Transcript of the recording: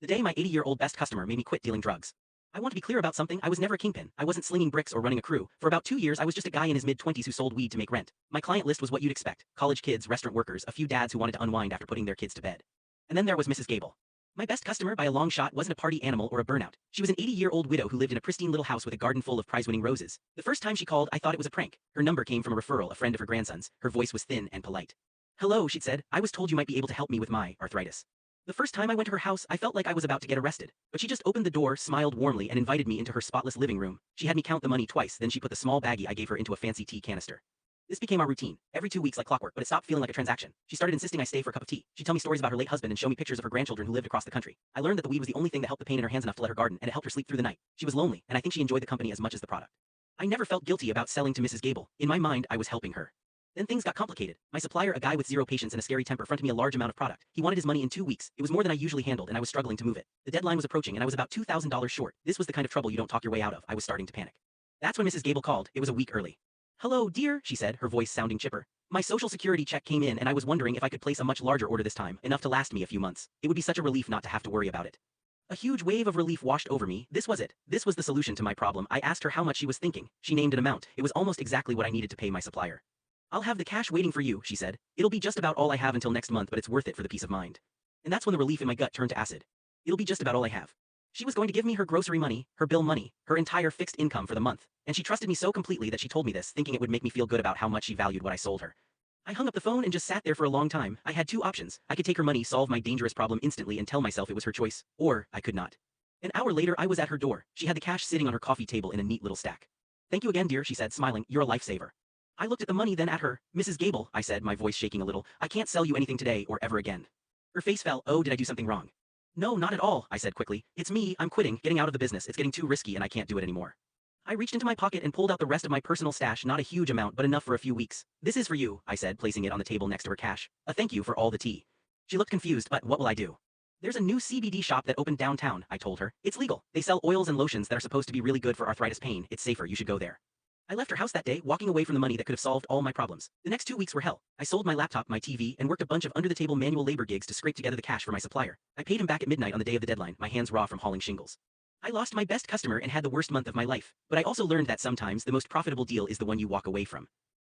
The day my 80-year-old best customer made me quit dealing drugs. I want to be clear about something. I was never a kingpin. I wasn't slinging bricks or running a crew. For about 2 years, I was just a guy in his mid-20s who sold weed to make rent. My client list was what you'd expect. College kids, restaurant workers, a few dads who wanted to unwind after putting their kids to bed. And then there was Mrs. Gable. My best customer by a long shot wasn't a party animal or a burnout. She was an 80-year-old widow who lived in a pristine little house with a garden full of prize-winning roses. The first time she called, I thought it was a prank. Her number came from a referral, a friend of her grandson's. Her voice was thin and polite. "Hello," she'd said. "I was told you might be able to help me with my arthritis." The first time I went to her house, I felt like I was about to get arrested. But she just opened the door, smiled warmly, and invited me into her spotless living room. She had me count the money twice, then she put the small baggie I gave her into a fancy tea canister. This became our routine, every 2 weeks like clockwork, but it stopped feeling like a transaction. She started insisting I stay for a cup of tea. She'd tell me stories about her late husband and show me pictures of her grandchildren who lived across the country. I learned that the weed was the only thing that helped the pain in her hands enough to let her garden, and it helped her sleep through the night. She was lonely, and I think she enjoyed the company as much as the product. I never felt guilty about selling to Mrs. Gable. In my mind, I was helping her. Then things got complicated. My supplier, a guy with zero patience and a scary temper, fronted me a large amount of product. He wanted his money in 2 weeks. It was more than I usually handled, and I was struggling to move it. The deadline was approaching, and I was about $2,000 short. This was the kind of trouble you don't talk your way out of. I was starting to panic. That's when Mrs. Gable called. It was a week early. "Hello, dear," she said, her voice sounding chipper. My Social Security check came in, and I was wondering if I could place a much larger order this time, enough to last me a few months. It would be such a relief not to have to worry about it. A huge wave of relief washed over me. This was it. This was the solution to my problem. I asked her how much she was thinking. She named an amount. It was almost exactly what I needed to pay my supplier. "I'll have the cash waiting for you," she said. "It'll be just about all I have until next month, but it's worth it for the peace of mind." And that's when the relief in my gut turned to acid. It'll be just about all I have. She was going to give me her grocery money, her bill money, her entire fixed income for the month, and she trusted me so completely that she told me this, thinking it would make me feel good about how much she valued what I sold her. I hung up the phone and just sat there for a long time. I had two options. I could take her money, solve my dangerous problem instantly, and tell myself it was her choice, or I could not. An hour later, I was at her door. She had the cash sitting on her coffee table in a neat little stack. "Thank you again, dear," she said, smiling. "You're a lifesaver." I looked at the money, then at her. "Mrs. Gable," I said, my voice shaking a little, "I can't sell you anything today or ever again." Her face fell. "Oh, did I do something wrong?" "No, not at all," I said quickly. "It's me. I'm quitting, getting out of the business. It's getting too risky and I can't do it anymore." I reached into my pocket and pulled out the rest of my personal stash, not a huge amount, but enough for a few weeks. "This is for you," I said, placing it on the table next to her cash. "A thank you for all the tea." She looked confused. "But what will I do?" "There's a new CBD shop that opened downtown," I told her. "It's legal. They sell oils and lotions that are supposed to be really good for arthritis pain. It's safer. You should go there." I left her house that day, walking away from the money that could have solved all my problems. The next 2 weeks were hell. I sold my laptop, my TV, and worked a bunch of under-the-table manual labor gigs to scrape together the cash for my supplier. I paid him back at midnight on the day of the deadline, my hands raw from hauling shingles. I lost my best customer and had the worst month of my life, but I also learned that sometimes the most profitable deal is the one you walk away from.